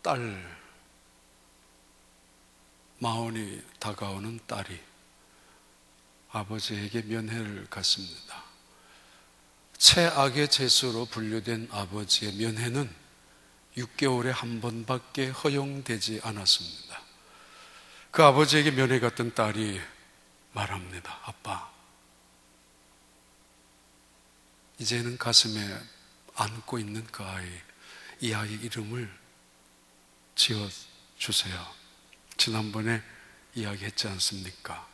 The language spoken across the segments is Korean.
딸, 마흔이 다가오는 딸이 아버지에게 면회를 갔습니다. 최악의 재수로 분류된 아버지의 면회는 6개월에 한 번밖에 허용되지 않았습니다. 그 아버지에게 면회 갔던 딸이 말합니다. 아빠, 이제는 가슴에 안고 있는 그 아이, 이 아이 이름을 지어주세요. 지난번에 이야기했지 않습니까?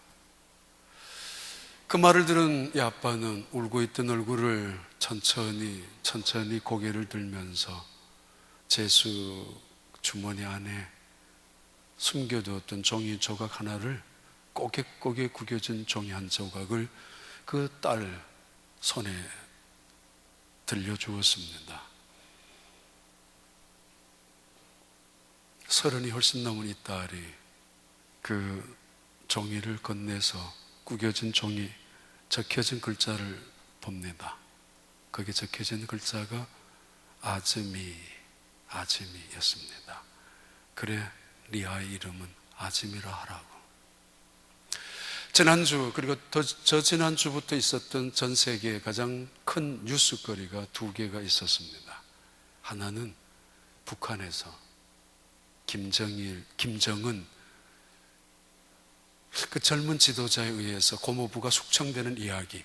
그 말을 들은 이 아빠는 울고 있던 얼굴을 천천히 고개를 들면서 재수 주머니 안에 숨겨두었던 종이 조각 하나를 꼬개꼬개 구겨진 종이 한 조각을 그 딸 손에 들려주었습니다. 30이 훨씬 넘은 이 딸이 그 종이를 건네서 구겨진 종이 적혀진 글자를 봅니다. 거기에 적혀진 글자가 아즈미였습니다. 그래, 네 아이 이름은 아즈미라 하라고. 지난주, 그리고 저 지난주부터 있었던 전 세계에 가장 큰 뉴스거리가 두 개가 있었습니다. 하나는 북한에서 김정은 그 젊은 지도자에 의해서 고모부가 숙청되는 이야기,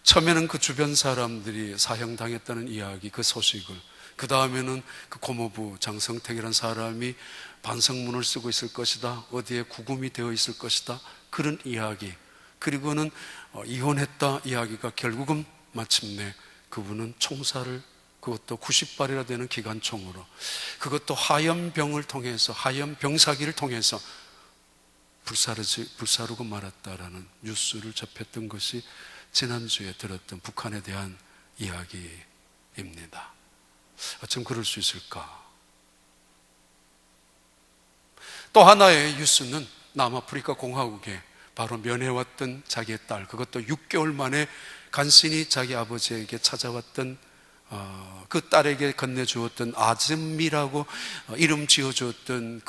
처음에는 그 주변 사람들이 사형당했다는 이야기, 그 소식을, 그 다음에는 그 고모부 장성택이라는 사람이 반성문을 쓰고 있을 것이다, 어디에 구금이 되어 있을 것이다, 그런 이야기, 그리고는 이혼했다 이야기가 결국은 마침내 그분은 총살을, 그것도 90발이나 되는 기관총으로, 그것도 하염병을 통해서, 하염병사기를 통해서 불사르고 말았다라는 뉴스를 접했던 것이 지난주에 들었던 북한에 대한 이야기입니다. 어쩜 그럴 수 있을까? 또 하나의 뉴스는 남아프리카 공화국에 바로 면회왔던 자기의 딸, 그것도 6개월 만에 간신히 자기 아버지에게 찾아왔던 그 딸에게 건네주었던 아즈미라고 이름 지어주었던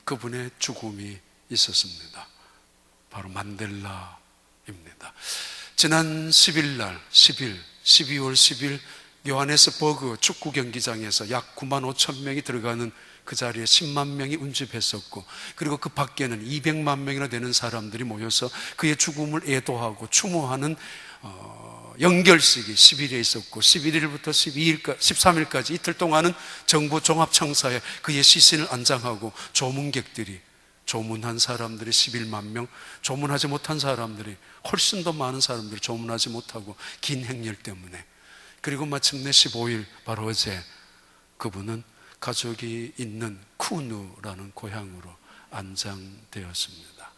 그분의 죽음이 있었습니다. 바로 만델라입니다. 지난 12월 10일 요하네스버그 축구 경기장에서 약 9만 5천 명이 들어가는 그 자리에 10만 명이 운집했었고, 그리고 그 밖에는 200만 명이나 되는 사람들이 모여서 그의 죽음을 애도하고 추모하는 연결식이 10일에 있었고, 11일부터 13일까지 이틀 동안은 정부 종합청사에 그의 시신을 안장하고 조문객들이, 조문한 사람들이 11만 명, 조문하지 못한 사람들이 훨씬 더 많은 사람들이 조문하지 못하고 긴 행렬 때문에, 그리고 마침내 15일 바로 어제 그분은 가족이 있는 쿠누라는 고향으로 안장되었습니다.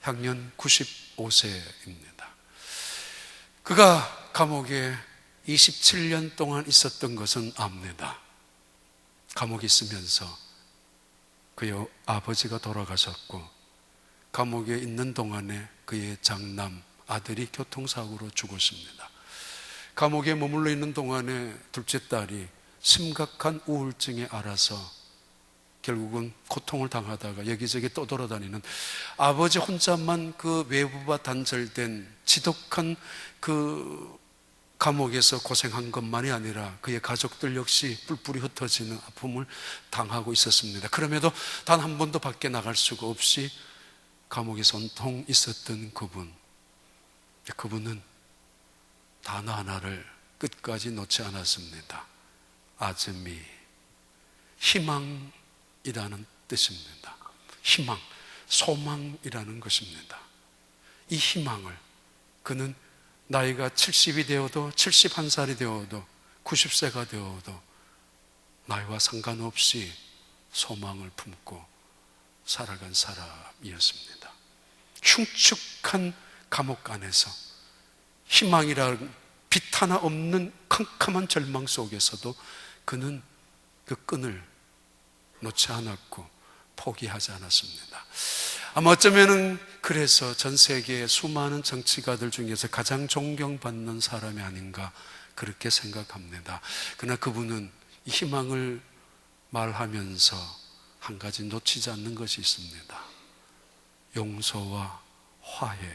향년 95세입니다. 그가 감옥에 27년 동안 있었던 것은 압니다. 감옥에 있으면서 그의 아버지가 돌아가셨고, 감옥에 있는 동안에 그의 장남 아들이 교통사고로 죽었습니다. 감옥에 머물러 있는 동안에 둘째 딸이 심각한 우울증에 앓아서 결국은 고통을 당하다가 여기저기 떠돌아다니는, 아버지 혼자만 그 외부와 단절된 지독한 그 감옥에서 고생한 것만이 아니라 그의 가족들 역시 뿔뿔이 흩어지는 아픔을 당하고 있었습니다. 그럼에도 단 한 번도 밖에 나갈 수가 없이 감옥에서 온통 있었던 그분은 단어 하나를 끝까지 놓지 않았습니다. 아즈미, 희망이라는 뜻입니다. 희망, 소망이라는 것입니다. 이 희망을 그는 나이가 70이 되어도 71살이 되어도 90세가 되어도 나이와 상관없이 소망을 품고 살아간 사람이었습니다. 흉측한 감옥 안에서 희망이라는 빛 하나 없는 캄캄한 절망 속에서도 그는 그 끈을 놓지 않았고 포기하지 않았습니다. 아마 어쩌면은 그래서 전 세계의 수많은 정치가들 중에서 가장 존경받는 사람이 아닌가 그렇게 생각합니다. 그러나 그분은 이 희망을 말하면서 한 가지 놓치지 않는 것이 있습니다. 용서와 화해입니다.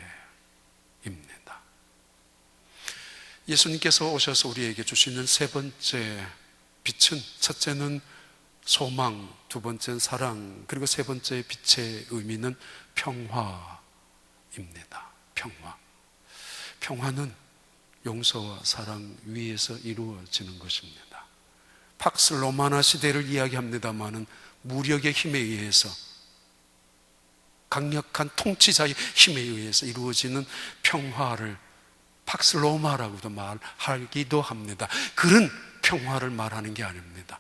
예수님께서 오셔서 우리에게 주시는 세 번째 빛은, 첫째는 소망, 두 번째는 사랑, 그리고 세 번째 빛의 의미는 평화입니다. 평화. 평화는 용서와 사랑 위에서 이루어지는 것입니다. 팍스 로마나 시대를 이야기합니다마는 무력의 힘에 의해서, 강력한 통치자의 힘에 의해서 이루어지는 평화를 팍스 로마라고도 말하기도 합니다. 그런 평화를 말하는 게 아닙니다.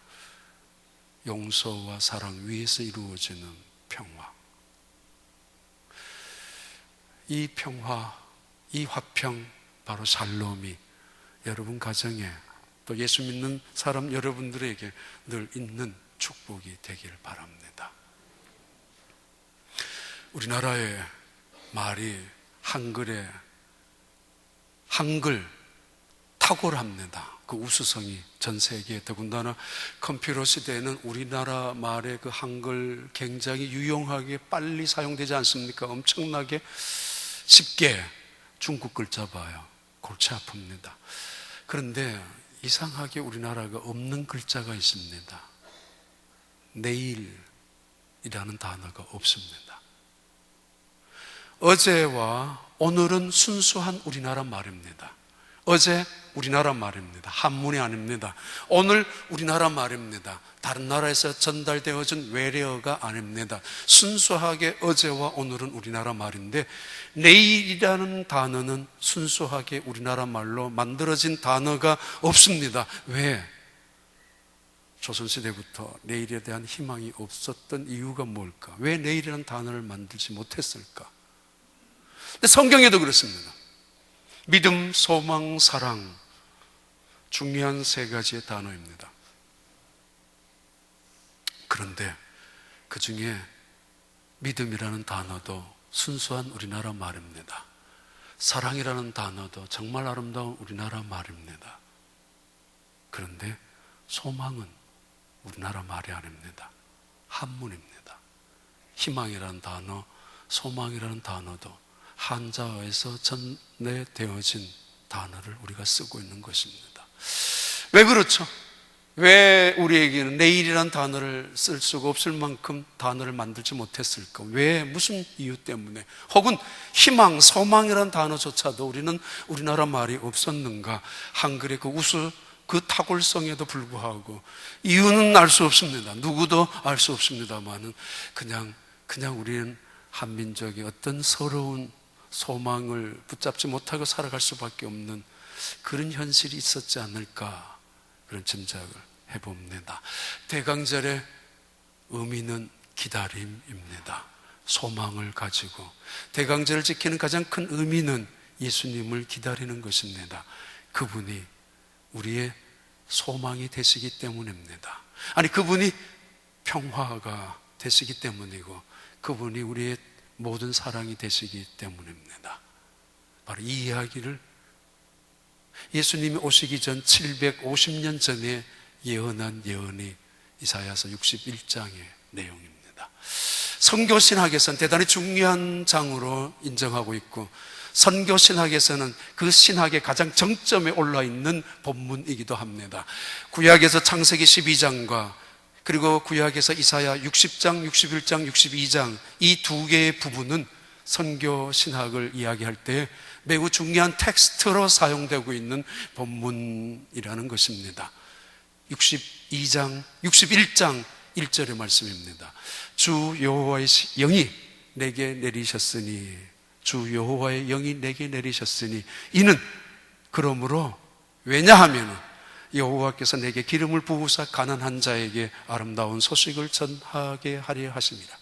용서와 사랑 위에서 이루어지는 평화. 이 평화, 이 화평, 바로 샬롬이 여러분 가정에, 또 예수 믿는 사람 여러분들에게 늘 있는 축복이 되길 바랍니다. 우리나라의 말이 한글 탁월합니다. 그 우수성이 전 세계에, 더군다나 컴퓨터 시대에는 우리나라 말의 그 한글 굉장히 유용하게 빨리 사용되지 않습니까? 엄청나게 쉽게. 중국 글자 봐요. 골치 아픕니다. 그런데 이상하게 우리나라가 없는 글자가 있습니다. 내일이라는 단어가 없습니다. 어제와 오늘은 순수한 우리나라 말입니다. 어제 우리나라 말입니다. 한문이 아닙니다. 오늘 우리나라 말입니다. 다른 나라에서 전달되어진 외래어가 아닙니다. 순수하게 어제와 오늘은 우리나라 말인데, 내일이라는 단어는 순수하게 우리나라 말로 만들어진 단어가 없습니다. 왜? 조선시대부터 내일에 대한 희망이 없었던 이유가 뭘까? 왜 내일이라는 단어를 만들지 못했을까? 근데 성경에도 그렇습니다. 믿음, 소망, 사랑, 중요한 세 가지의 단어입니다. 그런데 그 중에 믿음이라는 단어도 순수한 우리나라 말입니다. 사랑이라는 단어도 정말 아름다운 우리나라 말입니다. 그런데 소망은 우리나라 말이 아닙니다. 한문입니다. 희망이라는 단어, 소망이라는 단어도 한자어에서 전내되어진 단어를 우리가 쓰고 있는 것입니다. 왜 그렇죠? 왜 우리에게는 내일이라는 단어를 쓸 수가 없을 만큼 단어를 만들지 못했을까? 왜? 무슨 이유 때문에? 혹은 희망, 소망이라는 단어조차도 우리는 우리나라 말이 없었는가? 한글의 그 탁월성에도 불구하고 이유는 알 수 없습니다. 누구도 알 수 없습니다만은 그냥 우리는 한민족의 어떤 서러운 소망을 붙잡지 못하고 살아갈 수밖에 없는 그런 현실이 있었지 않을까, 그런 짐작을 해봅니다. 대강절의 의미는 기다림입니다. 소망을 가지고 대강절을 지키는 가장 큰 의미는 예수님을 기다리는 것입니다. 그분이 우리의 소망이 되시기 때문입니다. 아니, 그분이 평화가 되시기 때문이고 그분이 우리의 모든 사랑이 되시기 때문입니다. 바로 이 이야기를 예수님이 오시기 전 750년 전에 예언한 예언이 이사야서 61장의 내용입니다. 선교신학에서는 대단히 중요한 장으로 인정하고 있고, 선교신학에서는 그 신학의 가장 정점에 올라있는 본문이기도 합니다. 구약에서 창세기 12장과 그리고 구약에서 이사야 60장, 61장, 62장 이 두 개의 부분은 선교신학을 이야기할 때 매우 중요한 텍스트로 사용되고 있는 본문이라는 것입니다. 62장, 61장 1절의 말씀입니다. 주 여호와의 영이 내게 내리셨으니, 주 여호와의 영이 내게 내리셨으니, 이는 그러므로, 왜냐하면 여호와께서 내게 기름을 부으사 가난한 자에게 아름다운 소식을 전하게 하려 하십니다.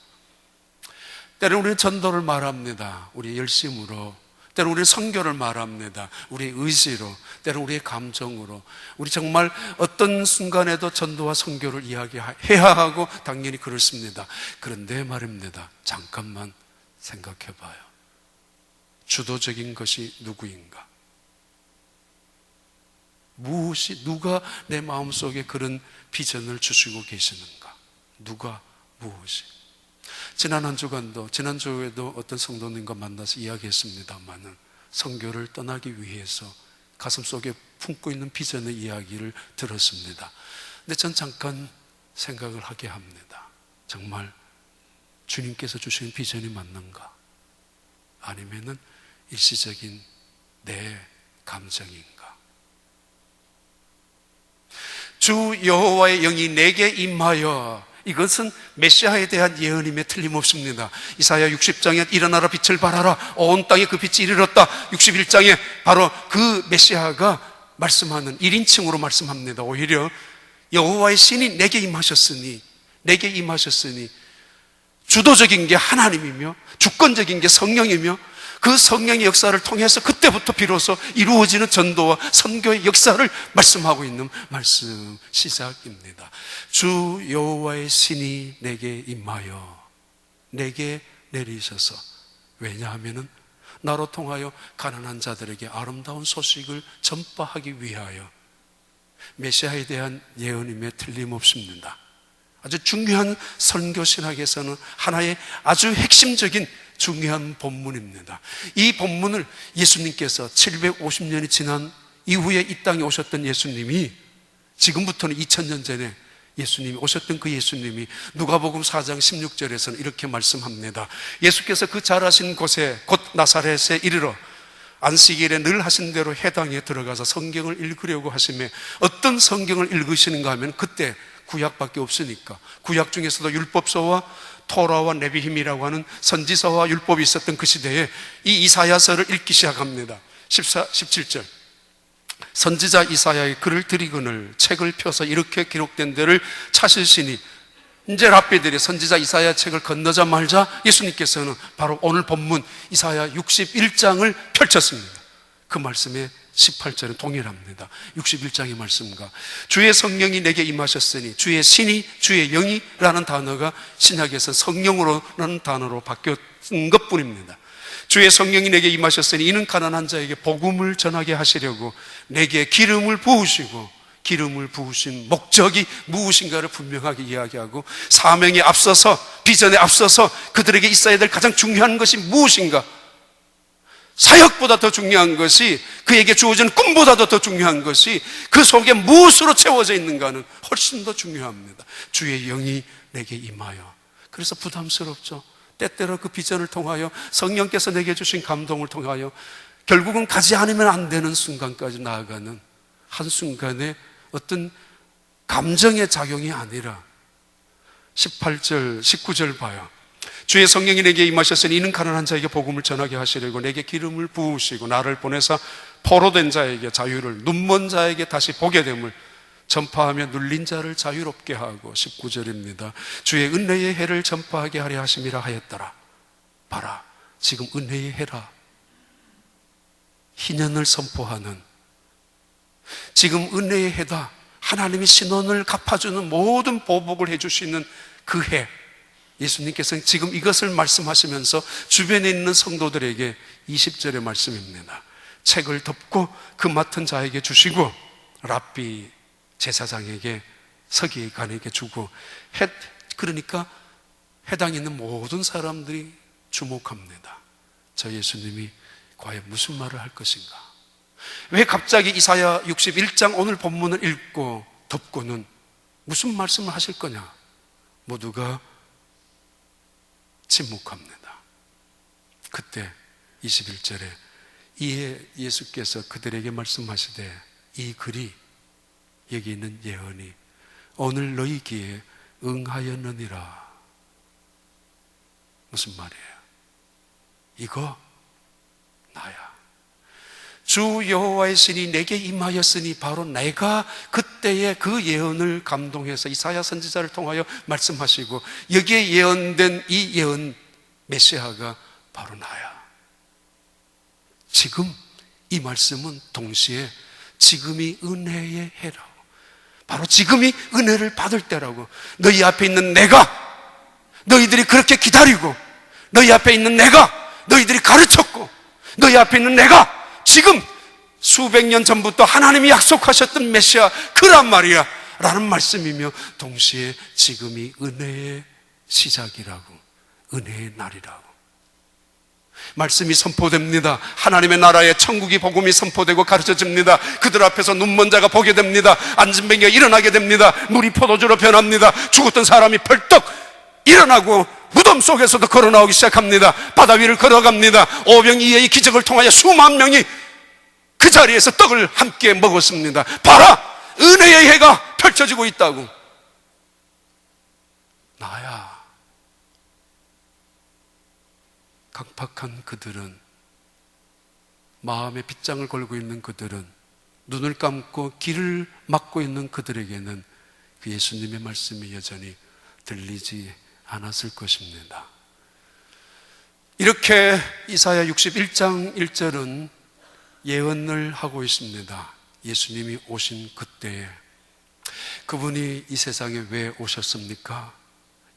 때로는 우리는 전도를 말합니다. 우리의 열심으로. 때로는 우리는 선교를 말합니다. 우리의 의지로. 때로는 우리의 감정으로. 우리 정말 어떤 순간에도 전도와 선교를 이야기해야 하고 당연히 그렇습니다. 그런데 말입니다. 잠깐만 생각해 봐요. 주도적인 것이 누구인가? 누가 내 마음속에 그런 비전을 주시고 계시는가? 누가, 무엇이? 지난 한 주간도, 지난주에도 어떤 성도님과 만나서 이야기했습니다만은 선교를 떠나기 위해서 가슴속에 품고 있는 비전의 이야기를 들었습니다. 근데 전 잠깐 생각을 하게 합니다. 정말 주님께서 주신 비전이 맞는가? 아니면은 일시적인 내 감정인가? 주 여호와의 영이 내게 임하여, 이것은 메시아에 대한 예언임에 틀림없습니다. 이사야 60장에 일어나라 빛을 발하라 온 땅에 그 빛이 이르렀다. 61장에 바로 그 메시아가 말씀하는 1인칭으로 말씀합니다. 오히려 여호와의 신이 내게 임하셨으니, 내게 임하셨으니 주도적인 게 하나님이며 주권적인 게 성령이며 그 성령의 역사를 통해서 그때부터 비로소 이루어지는 전도와 선교의 역사를 말씀하고 있는 말씀 시작입니다. 주 여호와의 신이 내게 임하여 내게 내리셔서, 왜냐하면 나로 통하여 가난한 자들에게 아름다운 소식을 전파하기 위하여. 메시아에 대한 예언임에 틀림없습니다. 아주 중요한 선교 신학에서는 하나의 아주 핵심적인 중요한 본문입니다. 이 본문을 예수님께서 750년이 지난 이후에 이 땅에 오셨던 예수님이, 지금부터는 2000년 전에 예수님이 오셨던 그 예수님이 누가복음 4장 16절에서는 이렇게 말씀합니다. 예수께서 그 자라신 곳에 곧 나사렛에 이르러 안식일에 늘 하신 대로 회당에 들어가서 성경을 읽으려고 하시며, 어떤 성경을 읽으시는가 하면 그때 구약밖에 없으니까 구약 중에서도 율법서와 토라와 네비힘이라고 하는 선지서와 율법이 있었던 그 시대에 이 이사야서를 읽기 시작합니다. 17절 선지자 이사야의 글을 들이거늘 책을 펴서 이렇게 기록된 데를 찾으시니, 이제 랍비들이 선지자 이사야 책을 건너자마자 예수님께서는 바로 오늘 본문 이사야 61장을 펼쳤습니다. 그 말씀에 18절은 동일합니다. 61장의 말씀과 주의 성령이 내게 임하셨으니, 주의 신이, 주의 영이라는 단어가 신약에서 성령으로라는 단어로 바뀌었던 것뿐입니다. 주의 성령이 내게 임하셨으니 이는 가난한 자에게 복음을 전하게 하시려고 내게 기름을 부으시고, 기름을 부으신 목적이 무엇인가를 분명하게 이야기하고, 사명에 앞서서, 비전에 앞서서 그들에게 있어야 될 가장 중요한 것이 무엇인가, 사역보다 더 중요한 것이, 그에게 주어진 꿈보다도 더 중요한 것이 그 속에 무엇으로 채워져 있는가는 훨씬 더 중요합니다. 주의 영이 내게 임하여. 그래서 부담스럽죠. 때때로 그 비전을 통하여, 성령께서 내게 주신 감동을 통하여 결국은 가지 않으면 안 되는 순간까지 나아가는 한순간의 어떤 감정의 작용이 아니라 18절, 19절 봐요. 주의 성령이 내게 임하셨으니 이는 가난한 자에게 복음을 전하게 하시려고 내게 기름을 부으시고 나를 보내사 포로된 자에게 자유를, 눈먼 자에게 다시 보게 됨을 전파하며 눌린 자를 자유롭게 하고, 19절입니다. 주의 은혜의 해를 전파하게 하려 하심이라 하였더라. 봐라, 지금 은혜의 해라, 희년을 선포하는, 지금 은혜의 해다, 하나님이 신원을 갚아주는 모든 보복을 해주시는 그 해, 예수님께서는 지금 이것을 말씀하시면서 주변에 있는 성도들에게 20절의 말씀입니다. 책을 덮고 그 맡은 자에게 주시고, 랍비 제사장에게, 서기관에게 주고, 그러니까 해당에 있는 모든 사람들이 주목합니다. 저 예수님이 과연 무슨 말을 할 것인가? 왜 갑자기 이사야 61장 오늘 본문을 읽고 덮고는 무슨 말씀을 하실 거냐? 모두가 침묵합니다. 그때 21절에 이에 예수께서 그들에게 말씀하시되, 이 글이, 여기 있는 예언이 오늘 너희 귀에 응하였느니라. 무슨 말이에요? 이거 나야. 주 여호와의 신이 내게 임하였으니, 바로 내가 그때의 그 예언을 감동해서 이사야 선지자를 통하여 말씀하시고, 여기에 예언된 이 예언 메시아가 바로 나야. 지금 이 말씀은 동시에 지금이 은혜의 해라고, 바로 지금이 은혜를 받을 때라고, 너희 앞에 있는 내가, 너희들이 그렇게 기다리고, 너희 앞에 있는 내가, 너희들이 가르쳤고, 너희 앞에 있는 내가 지금 수백 년 전부터 하나님이 약속하셨던 메시아 그란 말이야 라는 말씀이며, 동시에 지금이 은혜의 시작이라고, 은혜의 날이라고 말씀이 선포됩니다. 하나님의 나라의 천국이 복음이 선포되고 가르쳐집니다. 그들 앞에서 눈먼 자가 보게 됩니다. 앉은 뱅이가 일어나게 됩니다. 물이 포도주로 변합니다. 죽었던 사람이 벌떡 일어나고 무덤 속에서도 걸어 나오기 시작합니다. 바다 위를 걸어갑니다. 오병이어의 기적을 통하여 수만 명이 그 자리에서 떡을 함께 먹었습니다. 봐라! 은혜의 해가 펼쳐지고 있다고. 나야. 강팍한 그들은, 마음에 빗장을 걸고 있는 그들은, 눈을 감고 길을 막고 있는 그들에게는 그 예수님의 말씀이 여전히 들리지 않았을 것입니다. 이렇게 이사야 61장 1절은 예언을 하고 있습니다. 예수님이 오신 그때에. 그분이 이 세상에 왜 오셨습니까?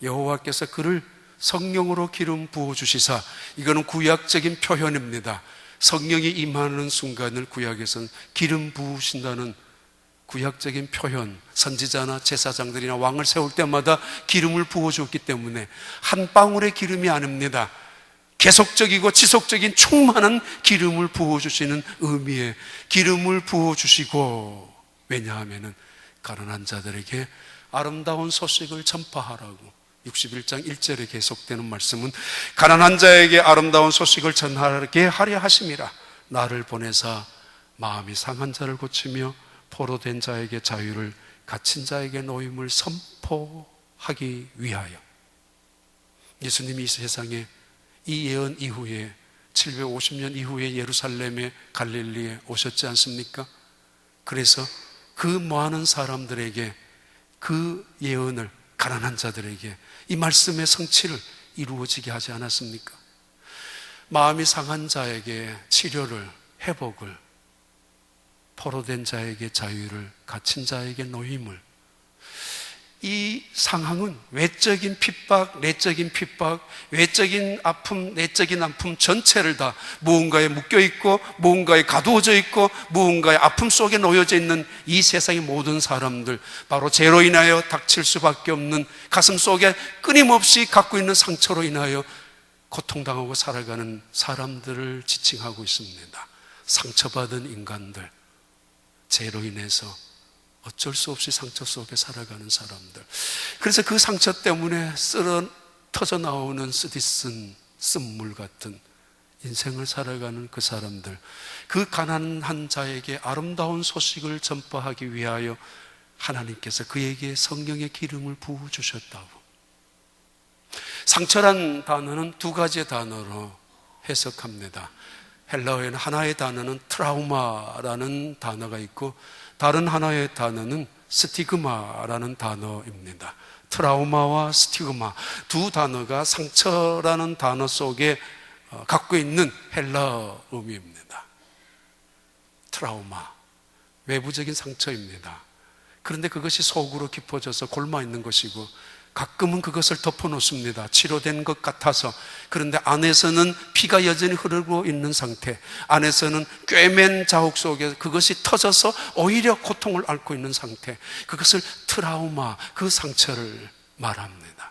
여호와께서 그를 성령으로 기름 부어주시사, 이거는 구약적인 표현입니다. 성령이 임하는 순간을 구약에서는 기름 부으신다는 구약적인 표현, 선지자나 제사장들이나 왕을 세울 때마다 기름을 부어주었기 때문에 한 방울의 기름이 아닙니다. 계속적이고 지속적인 충만한 기름을 부어주시는 의미의 기름을 부어주시고, 왜냐하면 가난한 자들에게 아름다운 소식을 전파하라고. 61장 1절에 계속되는 말씀은 가난한 자에게 아름다운 소식을 전하게 하려 하심이라. 나를 보내사 마음이 상한 자를 고치며 포로된 자에게 자유를, 갇힌 자에게 노임을 선포하기 위하여. 예수님이 이 세상에 이 예언 이후에 750년 이후에 예루살렘에 갈릴리에 오셨지 않습니까? 그래서 그 많은 사람들에게 그 예언을, 가난한 자들에게 이 말씀의 성취를 이루어지게 하지 않았습니까? 마음이 상한 자에게 치료를, 회복을, 포로된 자에게 자유를, 갇힌 자에게 노임을. 이 상황은 외적인 핍박, 내적인 핍박, 외적인 아픔, 내적인 아픔 전체를 다, 무언가에 묶여있고 무언가에 가두어져 있고 무언가의 아픔 속에 놓여져 있는 이 세상의 모든 사람들, 바로 죄로 인하여 닥칠 수밖에 없는 가슴 속에 끊임없이 갖고 있는 상처로 인하여 고통당하고 살아가는 사람들을 지칭하고 있습니다. 상처받은 인간들, 죄로 인해서 어쩔 수 없이 상처 속에 살아가는 사람들. 그래서 그 상처 때문에 터져 나오는 쓰디쓴 쓴물 같은 인생을 살아가는 그 사람들, 그 가난한 자에게 아름다운 소식을 전파하기 위하여 하나님께서 그에게 성령의 기름을 부어주셨다고. 상처란 단어는 두 가지의 단어로 해석합니다. 헬라어에는 하나의 단어는 트라우마라는 단어가 있고, 다른 하나의 단어는 스티그마라는 단어입니다. 트라우마와 스티그마, 두 단어가 상처라는 단어 속에 갖고 있는 헬라어 의미입니다. 트라우마, 외부적인 상처입니다. 그런데 그것이 속으로 깊어져서 골마 있는 것이고, 가끔은 그것을 덮어놓습니다. 치료된 것 같아서. 그런데 안에서는 피가 여전히 흐르고 있는 상태, 안에서는 꿰맨 자국 속에 그것이 터져서 오히려 고통을 앓고 있는 상태, 그것을 트라우마, 그 상처를 말합니다.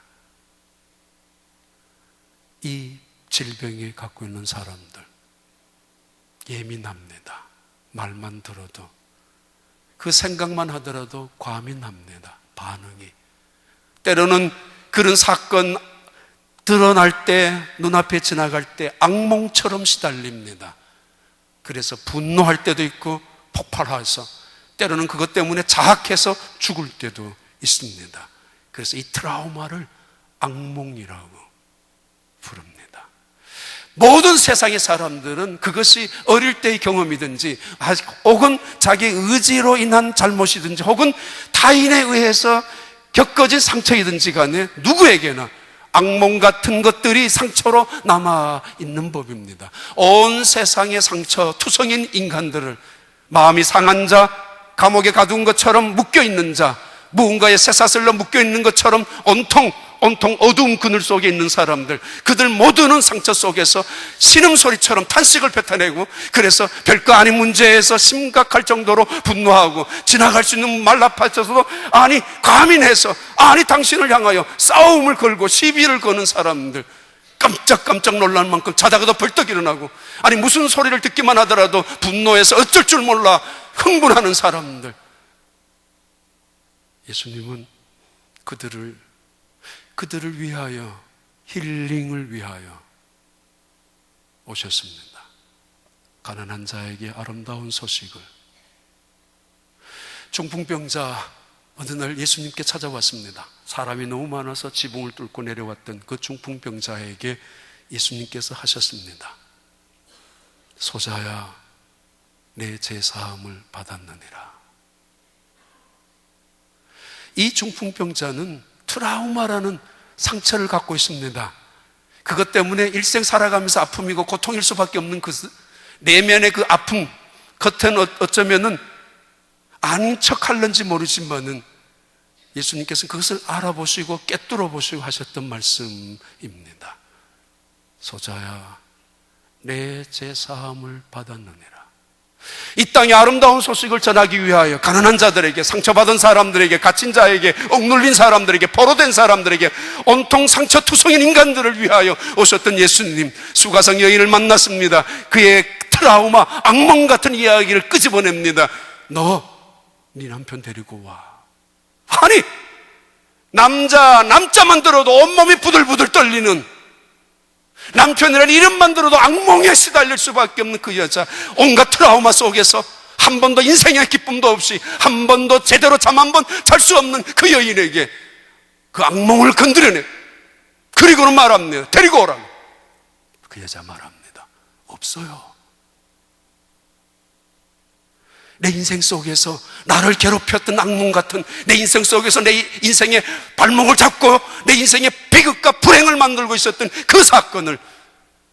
이 질병에 갖고 있는 사람들 예민합니다. 말만 들어도, 그 생각만 하더라도 과민합니다. 반응이. 때로는 그런 사건 드러날 때, 눈앞에 지나갈 때 악몽처럼 시달립니다. 그래서 분노할 때도 있고 폭발해서, 때로는 그것 때문에 자학해서 죽을 때도 있습니다. 그래서 이 트라우마를 악몽이라고 부릅니다. 모든 세상의 사람들은 그것이 어릴 때의 경험이든지, 혹은 자기 의지로 인한 잘못이든지, 혹은 타인에 의해서 겪어진 상처이든지 간에 누구에게나 악몽 같은 것들이 상처로 남아있는 법입니다. 온 세상의 상처 투성인 인간들을, 마음이 상한 자, 감옥에 가둔 것처럼 묶여있는 자, 무언가에 쇠사슬로 묶여있는 것처럼 온통 온통 어두운 그늘 속에 있는 사람들, 그들 모두는 상처 속에서 신음소리처럼 탄식을 뱉어내고, 그래서 별거 아닌 문제에서 심각할 정도로 분노하고, 지나갈 수 있는 말라파쳐서도 아니 과민해서 아니 당신을 향하여 싸움을 걸고 시비를 거는 사람들, 깜짝 놀랄 만큼 자다가도 벌떡 일어나고, 아니 무슨 소리를 듣기만 하더라도 분노해서 어쩔 줄 몰라 흥분하는 사람들, 예수님은 그들을 위하여, 힐링을 위하여 오셨습니다. 가난한 자에게 아름다운 소식을. 중풍병자 어느 날 예수님께 찾아왔습니다. 사람이 너무 많아서 지붕을 뚫고 내려왔던 그 중풍병자에게 예수님께서 하셨습니다. 소자야, 내 죄사함을 받았느니라. 이 중풍병자는 트라우마라는 상처를 갖고 있습니다. 그것 때문에 일생 살아가면서 아픔이고 고통일 수밖에 없는 그 내면의 그 아픔, 겉은 어쩌면은 아닌 척 할는지 모르지만은 예수님께서는 그것을 알아보시고 꿰뚫어 보시고 하셨던 말씀입니다. 소자야, 내 죄사함을 받았느니라. 이 땅의 아름다운 소식을 전하기 위하여 가난한 자들에게, 상처받은 사람들에게, 갇힌 자에게, 억눌린 사람들에게, 포로된 사람들에게, 온통 상처투성인 인간들을 위하여 오셨던 예수님, 수가성 여인을 만났습니다. 그의 트라우마, 악몽 같은 이야기를 끄집어냅니다. 너 네 남편 데리고 와. 아니, 남자만 들어도 온몸이 부들부들 떨리는, 남편이라는 이름만 들어도 악몽에 시달릴 수밖에 없는 그 여자, 온갖 트라우마 속에서 한 번도 인생의 기쁨도 없이 한 번도 제대로 잠 한 번 잘 수 없는 그 여인에게 그 악몽을 건드려내, 그리고는 말합니다. 데리고 오라고. 그 여자 말합니다. 없어요. 내 인생 속에서 나를 괴롭혔던 악몽 같은, 내 인생 속에서 내 인생의 발목을 잡고 내 인생의 비극과 불행을 만들고 있었던 그 사건을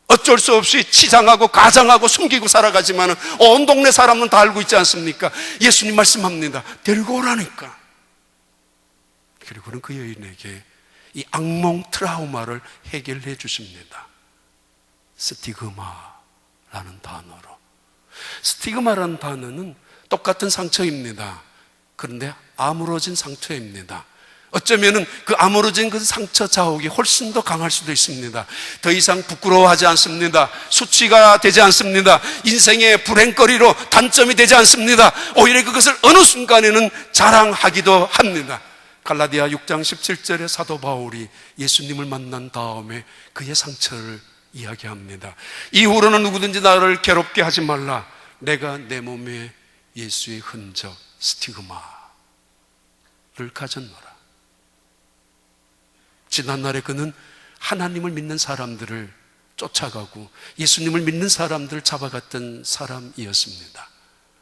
어쩔 수 없이 치장하고 가장하고 숨기고 살아가지만 온 동네 사람은 다 알고 있지 않습니까? 예수님 말씀합니다. 데리고 오라니까. 그리고는 그 여인에게 이 악몽 트라우마를 해결해 주십니다. 스티그마라는 단어로. 스티그마라는 단어는 똑같은 상처입니다. 그런데 아물어진 상처입니다. 어쩌면은 그 아물어진 그 상처 자욱이 훨씬 더 강할 수도 있습니다. 더 이상 부끄러워하지 않습니다. 수치가 되지 않습니다. 인생의 불행거리로 단점이 되지 않습니다. 오히려 그것을 어느 순간에는 자랑하기도 합니다. 갈라디아 6장 17절에 사도 바울이 예수님을 만난 다음에 그의 상처를 이야기합니다. 이후로는 누구든지 나를 괴롭게 하지 말라. 내가 내 몸에 예수의 흔적, 스티그마를 가졌노라. 지난날에 그는 하나님을 믿는 사람들을 쫓아가고 예수님을 믿는 사람들을 잡아갔던 사람이었습니다.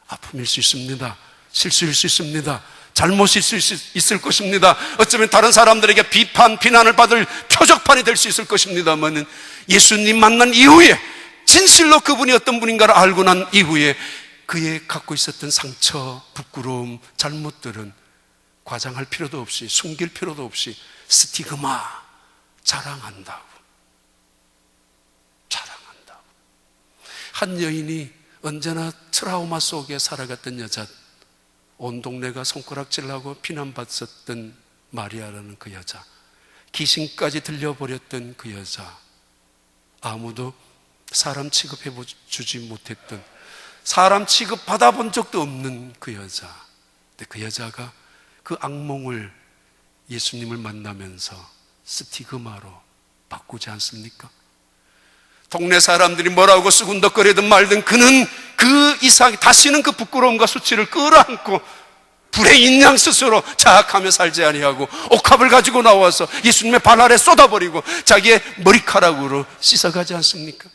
아픔일 수 있습니다. 실수일 수 있습니다. 잘못일 수 있을 것입니다. 어쩌면 다른 사람들에게 비난을 받을 표적판이 될 수 있을 것입니다만, 예수님 만난 이후에 진실로 그분이 어떤 분인가를 알고 난 이후에 그의 갖고 있었던 상처, 부끄러움, 잘못들은 과장할 필요도 없이, 숨길 필요도 없이 스티그마, 자랑한다고. 한 여인이 언제나 트라우마 속에 살아갔던 여자, 온 동네가 손가락질하고 비난받았던 마리아라는 그 여자, 귀신까지 들려버렸던 그 여자, 아무도 사람 취급해주지 못했던, 사람 취급 받아본 적도 없는 그 여자. 근데 그 여자가 그 악몽을 예수님을 만나면서 스티그마로 바꾸지 않습니까? 동네 사람들이 뭐라고 수군덕거리든 말든 그는 그 이상 다시는 그 부끄러움과 수치를 끌어안고 불행인 양 스스로 자학하며 살지 아니하고 옥합을 가지고 나와서 예수님의 발 아래 쏟아버리고 자기의 머리카락으로 씻어가지 않습니까?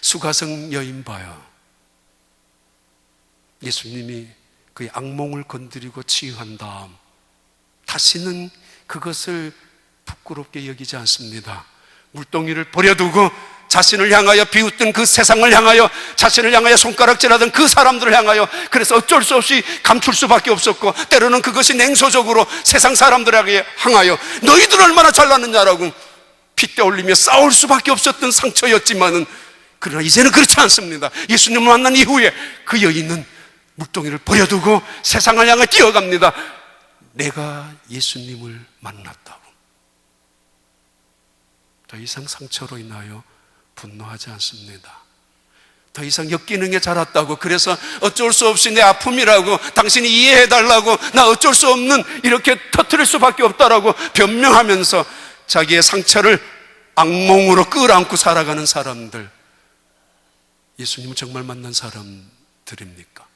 수가성 여인 봐요. 예수님이 그의 악몽을 건드리고 치유한 다음 다시는 그것을 부끄럽게 여기지 않습니다. 물동이를 버려두고 자신을 향하여 비웃던 그 세상을 향하여, 자신을 향하여 손가락질하던 그 사람들을 향하여, 그래서 어쩔 수 없이 감출 수밖에 없었고, 때로는 그것이 냉소적으로 세상 사람들에게 향하여 너희들 얼마나 잘났느냐라고 핏대 올리며 싸울 수밖에 없었던 상처였지만은, 그러나 이제는 그렇지 않습니다. 예수님을 만난 이후에 그 여인은 물동이를 버려두고 세상을 향해 뛰어갑니다. 내가 예수님을 만났다고. 더 이상 상처로 인하여 분노하지 않습니다. 더 이상 역기능에 자랐다고, 그래서 어쩔 수 없이 내 아픔이라고, 당신이 이해해달라고, 나 어쩔 수 없는, 이렇게 터뜨릴 수밖에 없다라고 변명하면서 자기의 상처를 악몽으로 끌어안고 살아가는 사람들, 예수님을 정말 만난 사람들입니까?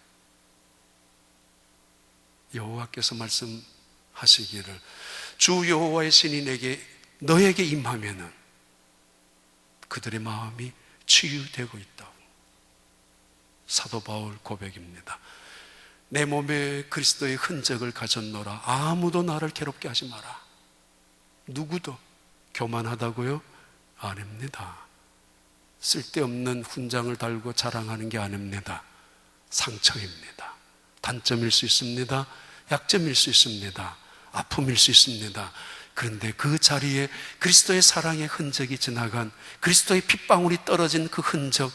여호와께서 말씀하시기를 주 여호와의 신이 너에게 임하면은 그들의 마음이 치유되고 있다고. 사도 바울 고백입니다. 내 몸에 그리스도의 흔적을 가졌노라. 아무도 나를 괴롭게 하지 마라. 누구도. 교만하다고요? 아닙니다. 쓸데없는 훈장을 달고 자랑하는 게 아닙니다. 상처입니다. 단점일 수 있습니다. 약점일 수 있습니다. 아픔일 수 있습니다. 그런데 그 자리에 그리스도의 사랑의 흔적이 지나간, 그리스도의 핏방울이 떨어진 그 흔적,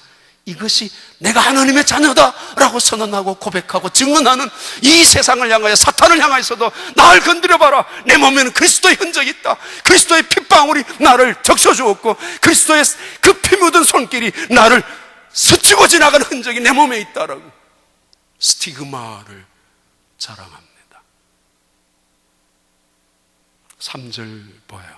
이것이 내가 하나님의 자녀다라고 선언하고 고백하고 증언하는 이 세상을 향하여, 사탄을 향하여서도 나를 건드려봐라, 내 몸에는 그리스도의 흔적이 있다, 그리스도의 핏방울이 나를 적셔주었고 그리스도의 그 피 묻은 손길이 나를 스치고 지나간 흔적이 내 몸에 있다라고 스티그마를 자랑합니다. 3절 봐요.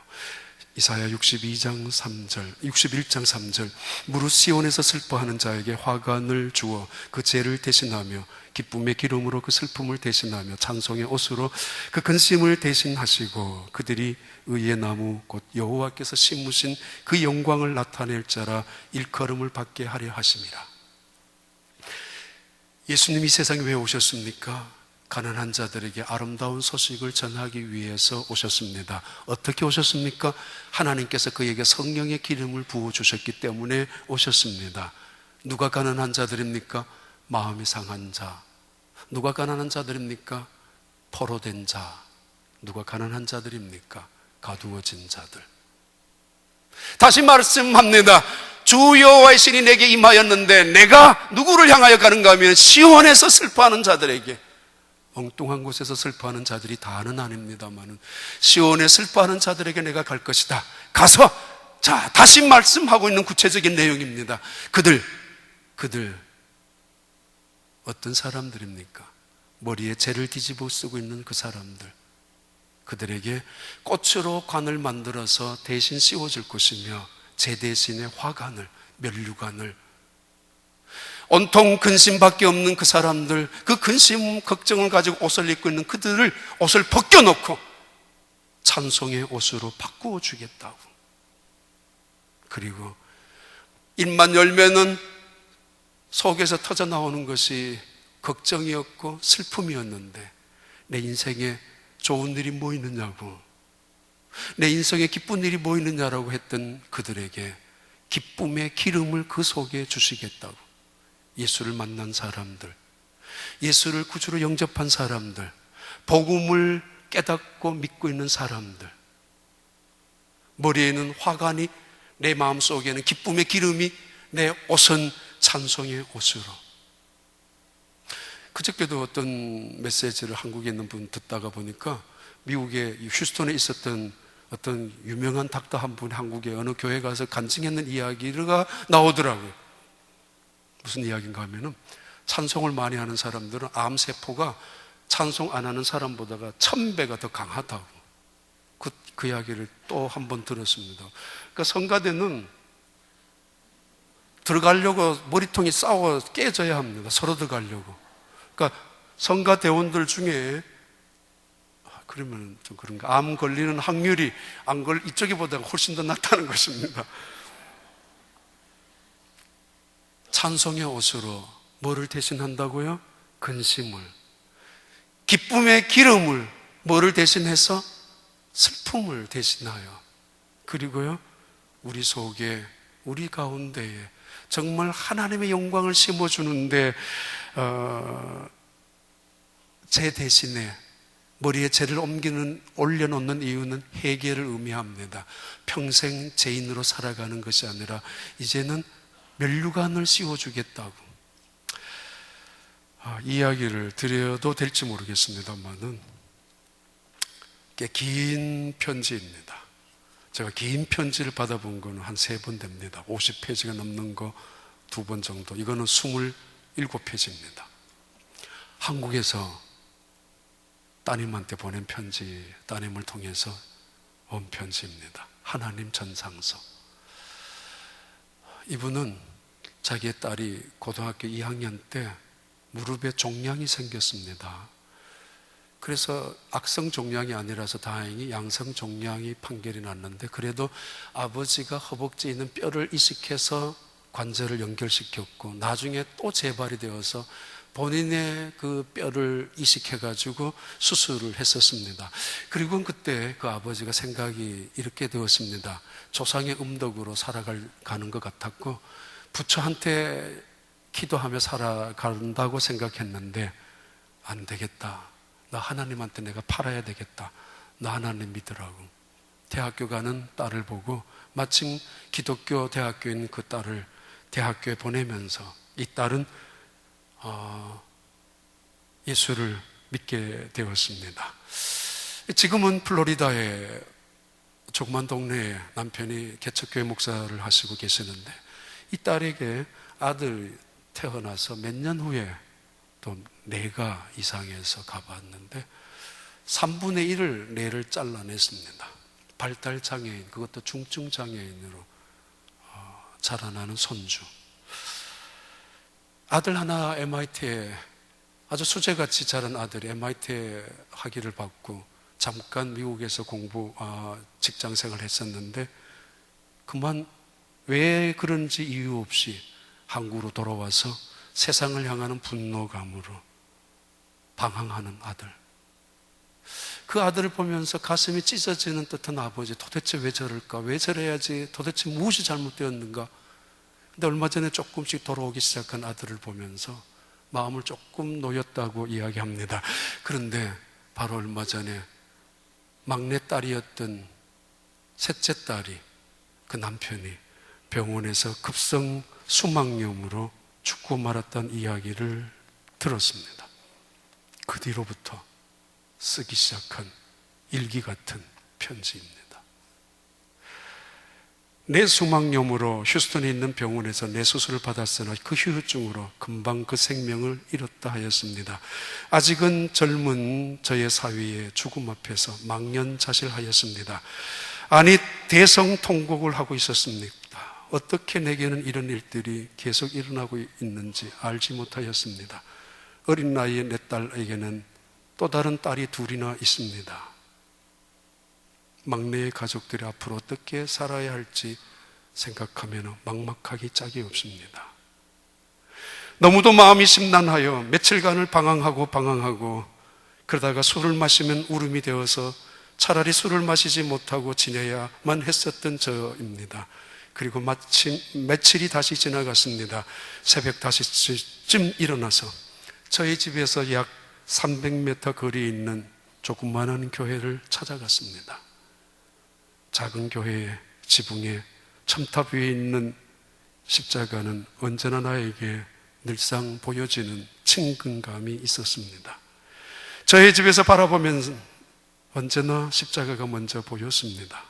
이사야 62장 3절, 61장 3절. 무릇 시온에서 슬퍼하는 자에게 화관을 주어 그 죄를 대신하며 기쁨의 기름으로 그 슬픔을 대신하며 찬송의 옷으로 그 근심을 대신하시고 그들이 의의 나무 곧 여호와께서 심으신 그 영광을 나타낼 자라 일컬음을 받게 하려 하심이라. 예수님이 세상에 왜 오셨습니까? 가난한 자들에게 아름다운 소식을 전하기 위해서 오셨습니다. 어떻게 오셨습니까? 하나님께서 그에게 성령의 기름을 부어주셨기 때문에 오셨습니다. 누가 가난한 자들입니까? 마음이 상한 자. 누가 가난한 자들입니까? 포로된 자. 누가 가난한 자들입니까? 가두어진 자들. 다시 말씀합니다. 주 여호와의 신이 내게 임하였는데 내가 누구를 향하여 가는가 하면 시온에서 슬퍼하는 자들에게. 엉뚱한 곳에서 슬퍼하는 자들이 다는 아닙니다만은 시온에 슬퍼하는 자들에게 내가 갈 것이다. 가서, 자, 다시 말씀하고 있는 구체적인 내용입니다. 그들 어떤 사람들입니까? 머리에 재를 뒤집어 쓰고 있는 그 사람들. 그들에게 꽃으로 관을 만들어서 대신 씌워줄 것이며 재 대신에 화관을, 면류관을, 온통 근심밖에 없는 그 사람들, 그 근심, 걱정을 가지고 옷을 입고 있는 그들을 옷을 벗겨놓고 찬송의 옷으로 바꾸어 주겠다고. 그리고 입만 열면은 속에서 터져 나오는 것이 걱정이었고 슬픔이었는데 내 인생에 좋은 일이 뭐 있느냐고, 내 인생에 기쁜 일이 뭐 있느냐라고 했던 그들에게 기쁨의 기름을 그 속에 주시겠다고. 예수를 만난 사람들, 예수를 구주로 영접한 사람들, 복음을 깨닫고 믿고 있는 사람들, 머리에는 화관이, 내 마음속에는 기쁨의 기름이, 내 옷은 찬송의 옷으로. 그저께도 어떤 메시지를 한국에 있는 분 듣다가 보니까 미국의 휴스턴에 있었던 어떤 유명한 닥터 한 분이 한국의 어느 교회 가서 간증했는 이야기가 나오더라고요. 무슨 이야기인가 하면은 찬송을 많이 하는 사람들은 암세포가 찬송 안 하는 사람보다가 1000배가 더 강하다고. 그 이야기를 또 한 번 들었습니다. 그러니까 성가대는 들어가려고 머리통이 싸워 깨져야 합니다. 서로 들어가려고. 그러니까 성가대원들 중에 그러면 좀 그런가, 암 걸리는 확률이 이쪽보다 훨씬 더 낮다는 것입니다. 찬송의 옷으로 뭐를 대신한다고요? 근심을. 기쁨의 기름을 뭐를 대신해서? 슬픔을 대신하여. 그리고요, 우리 속에 우리 가운데에 정말 하나님의 영광을 심어주는데 제 대신에 머리에 죄를 올려놓는 이유는 회개를 의미합니다. 평생 죄인으로 살아가는 것이 아니라 이제는 면류관을 씌워주겠다고. 이야기를 드려도 될지 모르겠습니다만은 꽤 긴 편지입니다. 제가 긴 편지를 받아본 거는 한 3번 됩니다. 50페이지가 넘는 거 2번 정도. 이거는 27페이지입니다. 한국에서 따님한테 보낸 편지, 따님을 통해서 온 편지입니다. 하나님 전상서. 이분은 자기의 딸이 고등학교 2학년 때 무릎에 종양이 생겼습니다. 그래서 악성 종양이 아니라서 다행히 양성 종양이 판결이 났는데, 그래도 아버지가 허벅지에 있는 뼈를 이식해서 관절을 연결시켰고, 나중에 또 재발이 되어서 본인의 그 뼈를 이식해가지고 수술을 했었습니다. 그리고 그때 그 아버지가 생각이 이렇게 되었습니다. 조상의 음덕으로 살아가는 것 같았고, 부처한테 기도하며 살아간다고 생각했는데, 안 되겠다. 나 하나님한테 내가 팔아야 되겠다. 나 하나님 믿으라고. 대학교 가는 딸을 보고 마침 기독교 대학교인 그 딸을 대학교에 보내면서 이 딸은 예수를 믿게 되었습니다. 지금은 플로리다의 조그만 동네에 남편이 개척교회 목사를 하시고 계시는데, 이 딸에게 아들 태어나서 몇 년 후에 또 뇌가 이상해서 가봤는데 3분의 1을 뇌를 잘라냈습니다. 발달장애인, 그것도 중증장애인으로 자라나는 손주. 아들 하나 MIT에, 아주 수제같이 자란 아들이 MIT에 학위를 받고 잠깐 미국에서 직장생활을 했었는데, 그만 왜 그런지 이유 없이 한국으로 돌아와서 세상을 향하는 분노감으로 방황하는 아들. 그 아들을 보면서 가슴이 찢어지는 듯한 아버지, 도대체 왜 저럴까? 왜 저래야지? 도대체 무엇이 잘못되었는가? 근데 얼마 전에 조금씩 돌아오기 시작한 아들을 보면서 마음을 조금 놓였다고 이야기합니다. 그런데 바로 얼마 전에 막내딸이었던 셋째 딸이, 그 남편이 병원에서 급성 수막염으로 죽고 말았다는 이야기를 들었습니다. 그 뒤로부터 쓰기 시작한 일기 같은 편지입니다. 뇌수막염으로 휴스턴에 있는 병원에서 뇌수술을 받았으나 그 후유증으로 금방 그 생명을 잃었다 하였습니다. 아직은 젊은 저의 사위의 죽음 앞에서 망연자실하였습니다. 아니, 대성통곡을 하고 있었습니다. 어떻게 내게는 이런 일들이 계속 일어나고 있는지 알지 못하였습니다. 어린 나이의 내 딸에게는 또 다른 딸이 2이나 있습니다. 막내의 가족들이 앞으로 어떻게 살아야 할지 생각하면 막막하기 짝이 없습니다. 너무도 마음이 심란하여 며칠간을 방황하고 그러다가 술을 마시면 울음이 되어서 차라리 술을 마시지 못하고 지내야만 했었던 저입니다. 그리고 마침 며칠이 다시 지나갔습니다. 새벽 5시쯤 일어나서 저희 집에서 약 300m 거리에 있는 조그마한 교회를 찾아갔습니다. 작은 교회의 지붕에 첨탑 위에 있는 십자가는 언제나 나에게 늘상 보여지는 친근감이 있었습니다. 저희 집에서 바라보면 언제나 십자가가 먼저 보였습니다.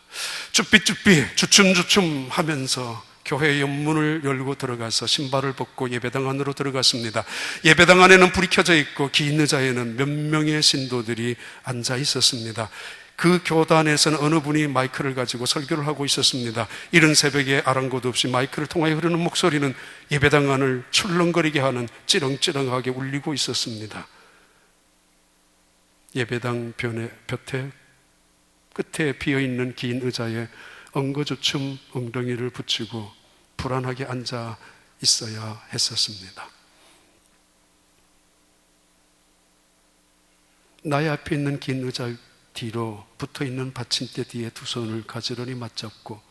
쭈삐쭈삐 주춤주춤 하면서 교회 연문을 열고 들어가서 신발을 벗고 예배당 안으로 들어갔습니다. 예배당 안에는 불이 켜져 있고 긴 의자에는 몇 명의 신도들이 앉아 있었습니다. 그 교단에서는 어느 분이 마이크를 가지고 설교를 하고 있었습니다. 이른 새벽에 아랑곳 없이 마이크를 통하여 흐르는 목소리는 예배당 안을 출렁거리게 하는 찌렁찌렁하게 울리고 있었습니다. 예배당 볕에 끝에 비어있는 긴 의자에 엉거주춤 엉덩이를 붙이고 불안하게 앉아 있어야 했었습니다. 나의 앞에 있는 긴 의자 뒤로 붙어있는 받침대 뒤에 2 손을 가지런히 맞잡고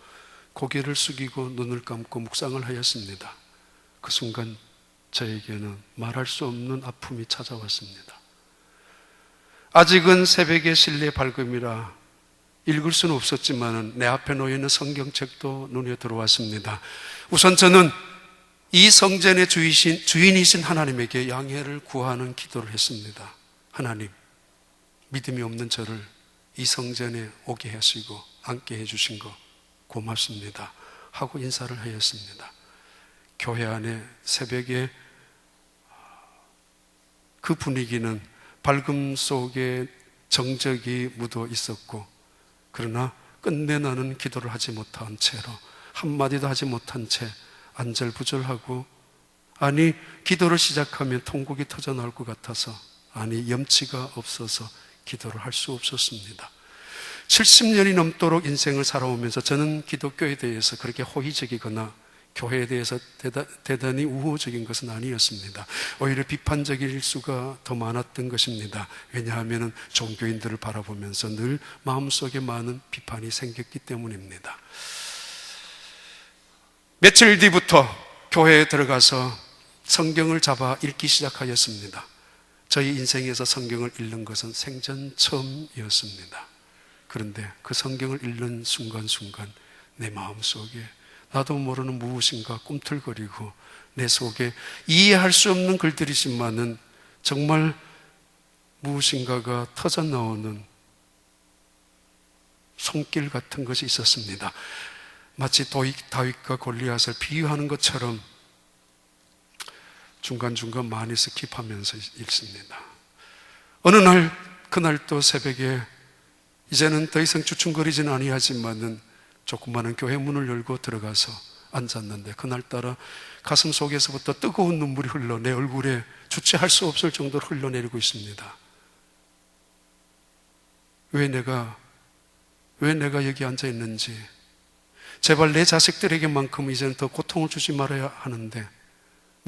고개를 숙이고 눈을 감고 묵상을 하였습니다. 그 순간 저에게는 말할 수 없는 아픔이 찾아왔습니다. 아직은 새벽의 실내 밝음이라 읽을 수는 없었지만 내 앞에 놓여있는 성경책도 눈에 들어왔습니다. 우선 저는 이 성전의 주인이신 하나님에게 양해를 구하는 기도를 했습니다. 하나님, 믿음이 없는 저를 이 성전에 오게 하시고 앉게 해주신 거 고맙습니다 하고 인사를 하였습니다. 교회 안에 새벽에 그 분위기는 밝음 속에 정적이 묻어 있었고, 그러나 끝내 나는 기도를 하지 못한 채로, 한마디도 하지 못한 채 안절부절하고, 아니 기도를 시작하면 통곡이 터져 나올 것 같아서, 아니 염치가 없어서 기도를 할 수 없었습니다. 70년이 넘도록 인생을 살아오면서 저는 기독교에 대해서 그렇게 호의적이거나 교회에 대해서 대단히 우호적인 것은 아니었습니다. 오히려 비판적일 수가 더 많았던 것입니다. 왜냐하면 종교인들을 바라보면서 늘 마음속에 많은 비판이 생겼기 때문입니다. 며칠 뒤부터 교회에 들어가서 성경을 잡아 읽기 시작하였습니다. 저희 인생에서 성경을 읽는 것은 생전 처음이었습니다. 그런데 그 성경을 읽는 순간순간 내 마음속에 나도 모르는 무엇인가 꿈틀거리고, 내 속에 이해할 수 없는 글들이지만은 정말 무엇인가가 터져 나오는 손길 같은 것이 있었습니다. 마치 다윗과 골리앗을 비유하는 것처럼 중간중간 많이 스킵하면서 읽습니다. 어느 날, 그날 또 새벽에 이제는 더 이상 주춤거리지는 아니하지만은 조그마한 교회 문을 열고 들어가서 앉았는데, 그날따라 가슴 속에서부터 뜨거운 눈물이 흘러 내 얼굴에 주체할 수 없을 정도로 흘러내리고 있습니다. 왜 내가 여기 앉아 있는지, 제발 내 자식들에게만큼 이제는 더 고통을 주지 말아야 하는데,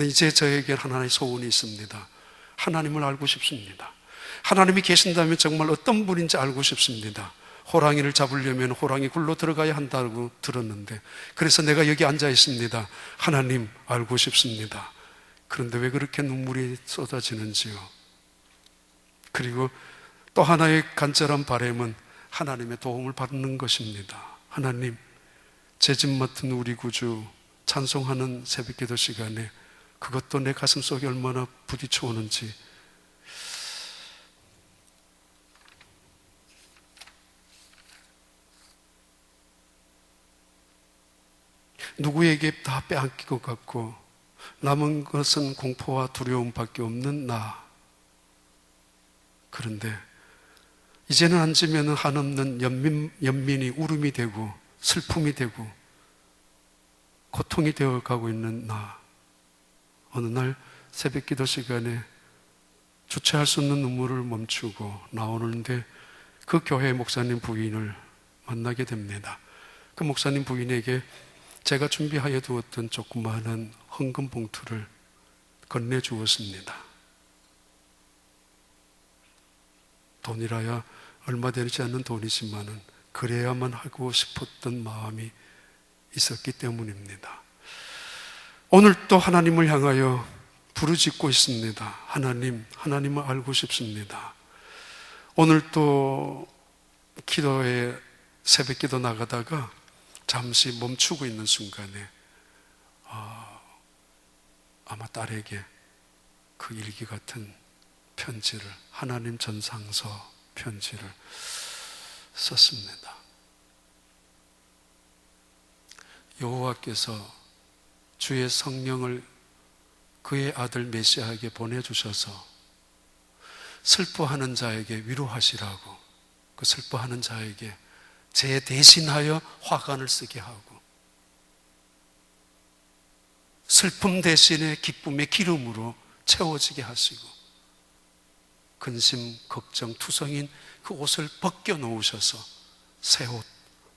이제 저에게 하나의 소원이 있습니다. 하나님을 알고 싶습니다. 하나님이 계신다면 정말 어떤 분인지 알고 싶습니다. 호랑이를 잡으려면 호랑이 굴로 들어가야 한다고 들었는데, 그래서 내가 여기 앉아 있습니다. 하나님 알고 싶습니다. 그런데 왜 그렇게 눈물이 쏟아지는지요? 그리고 또 하나의 간절한 바람은 하나님의 도움을 받는 것입니다. 하나님, 제 집 맡은 우리 구주 찬송하는 새벽기도 시간에 그것도 내 가슴 속에 얼마나 부딪혀 오는지, 누구에게 다 빼앗길 것 같고 남은 것은 공포와 두려움밖에 없는 나. 그런데 이제는 앉으면 한없는 연민이 울음이 되고 슬픔이 되고 고통이 되어가고 있는 나. 어느 날 새벽 기도 시간에 주체할 수 없는 눈물을 멈추고 나오는데, 그 교회 목사님 부인을 만나게 됩니다. 그 목사님 부인에게 제가 준비하여 두었던 조그마한 헌금 봉투를 건네주었습니다. 돈이라야 얼마 되지 않는 돈이지만은 그래야만 하고 싶었던 마음이 있었기 때문입니다. 오늘 또 하나님을 향하여 부르짖고 있습니다. 하나님을 알고 싶습니다. 오늘 또 기도에 새벽 기도 나가다가 잠시 멈추고 있는 순간에 아마 딸에게 그 일기 같은 편지를, 하나님 전상서 편지를 썼습니다. 여호와께서 주의 성령을 그의 아들 메시아에게 보내주셔서 슬퍼하는 자에게 위로하시라고, 그 슬퍼하는 자에게 제 대신하여 화관을 쓰게 하고, 슬픔 대신에 기쁨의 기름으로 채워지게 하시고, 근심, 걱정, 투성인 그 옷을 벗겨 놓으셔서 새 옷,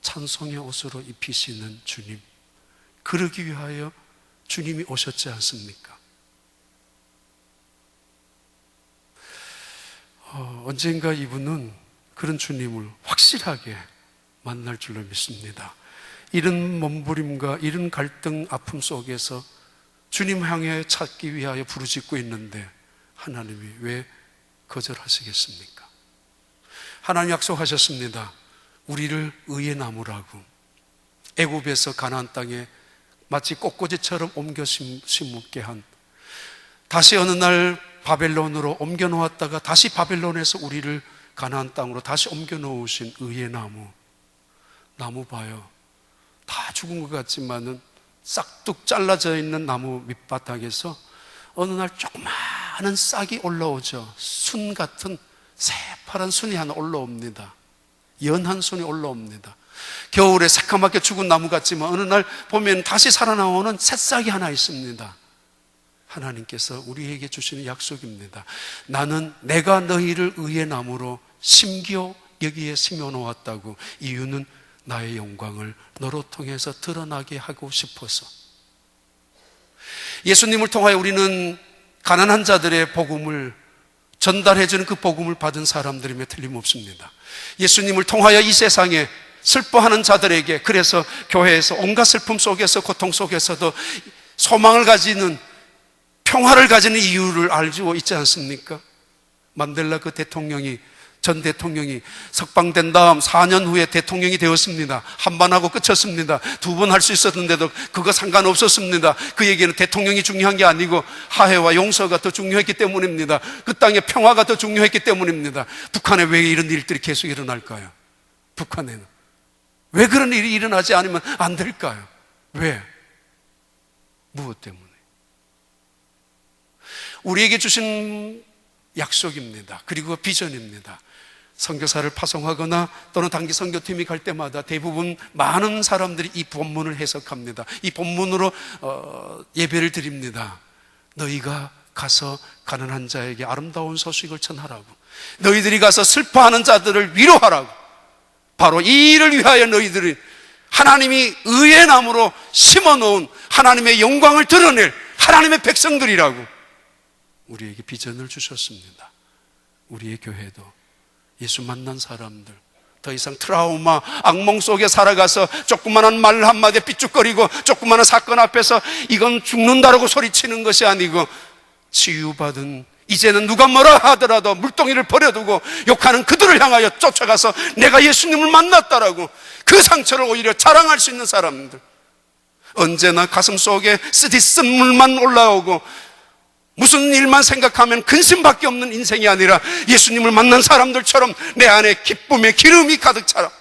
찬송의 옷으로 입히시는 주님, 그러기 위하여 주님이 오셨지 않습니까? 언젠가 이분은 그런 주님을 확실하게 만날 줄로 믿습니다. 이런 몸부림과 이런 갈등, 아픔 속에서 주님 향해 찾기 위하여 부르짖고 있는데 하나님이 왜 거절하시겠습니까? 하나님 약속하셨습니다. 우리를 의의 나무라고. 애굽에서 가나안 땅에 마치 꽃꽂이처럼 옮겨 심게 한, 다시 어느 날 바벨론으로 옮겨 놓았다가 다시 바벨론에서 우리를 가나안 땅으로 다시 옮겨 놓으신 의의 나무. 나무 봐요. 다 죽은 것 같지만은 싹둑 잘라져 있는 나무 밑바닥에서 어느 날 조그마한 싹이 올라오죠. 순 같은 새파란 순이 하나 올라옵니다. 연한 순이 올라옵니다. 겨울에 새까맣게 죽은 나무 같지만 어느 날 보면 다시 살아나오는 새싹이 하나 있습니다. 하나님께서 우리에게 주시는 약속입니다. 나는 내가 너희를 의의 나무로 심겨 여기에 심어 놓았다고. 이유는 나의 영광을 너로 통해서 드러나게 하고 싶어서. 예수님을 통하여 우리는 가난한 자들의 복음을 전달해주는 그 복음을 받은 사람들임에 틀림없습니다. 예수님을 통하여 이 세상에 슬퍼하는 자들에게, 그래서 교회에서 온갖 슬픔 속에서, 고통 속에서도 소망을 가지는, 평화를 가지는 이유를 알고 있지 않습니까? 만델라 그 대통령이, 전 대통령이 석방된 다음 4년 후에 대통령이 되었습니다. 한 번 하고 끝쳤습니다. 2번 할 수 있었는데도 그거 상관없었습니다. 그에게는 대통령이 중요한 게 아니고 화해와 용서가 더 중요했기 때문입니다. 그 땅의 평화가 더 중요했기 때문입니다. 북한에 왜 이런 일들이 계속 일어날까요? 북한에는 왜 그런 일이 일어나지 않으면 안 될까요? 왜? 무엇 때문에? 우리에게 주신 약속입니다. 그리고 비전입니다. 선교사를 파송하거나 또는 단기 선교팀이 갈 때마다 대부분 많은 사람들이 이 본문을 해석합니다. 이 본문으로 예배를 드립니다. 너희가 가서 가난한 자에게 아름다운 소식을 전하라고. 너희들이 가서 슬퍼하는 자들을 위로하라고. 바로 이 일을 위하여 너희들이 하나님이 의의 나무로 심어놓은 하나님의 영광을 드러낼 하나님의 백성들이라고 우리에게 비전을 주셨습니다. 우리의 교회도 예수 만난 사람들, 더 이상 트라우마, 악몽 속에 살아가서 조그마한 말 한마디에 삐죽거리고 조그마한 사건 앞에서 이건 죽는다라고 소리치는 것이 아니고 치유받은, 이제는 누가 뭐라 하더라도 물동이를 버려두고 욕하는 그들을 향하여 쫓아가서 내가 예수님을 만났다라고 그 상처를 오히려 자랑할 수 있는 사람들, 언제나 가슴 속에 쓰디쓴 물만 올라오고 무슨 일만 생각하면 근심밖에 없는 인생이 아니라 예수님을 만난 사람들처럼 내 안에 기쁨의 기름이 가득 차라.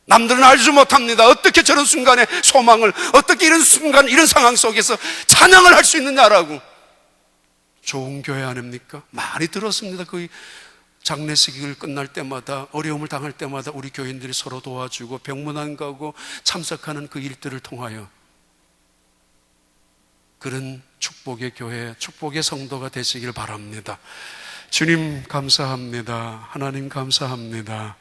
남들은 알지 못합니다. 어떻게 저런 순간에 소망을, 어떻게 이런 순간, 이런 상황 속에서 찬양을 할 수 있느냐라고. 좋은 교회 아닙니까? 많이 들었습니다. 그 장례식을 끝날 때마다, 어려움을 당할 때마다 우리 교인들이 서로 도와주고 병문안 가고 참석하는 그 일들을 통하여 그런 축복의 교회, 축복의 성도가 되시길 바랍니다. 주님 감사합니다. 하나님 감사합니다.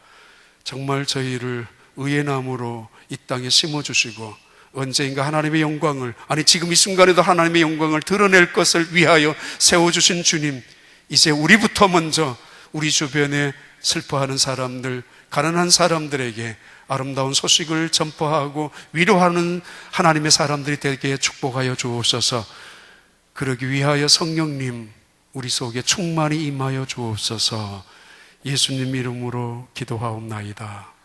정말 저희를 의의 나무로 이 땅에 심어주시고 언제인가 하나님의 영광을, 아니 지금 이 순간에도 하나님의 영광을 드러낼 것을 위하여 세워주신 주님, 이제 우리부터 먼저 우리 주변에 슬퍼하는 사람들, 가난한 사람들에게 아름다운 소식을 전파하고 위로하는 하나님의 사람들이 되게 축복하여 주옵소서. 그러기 위하여 성령님 우리 속에 충만히 임하여 주옵소서. 예수님 이름으로 기도하옵나이다.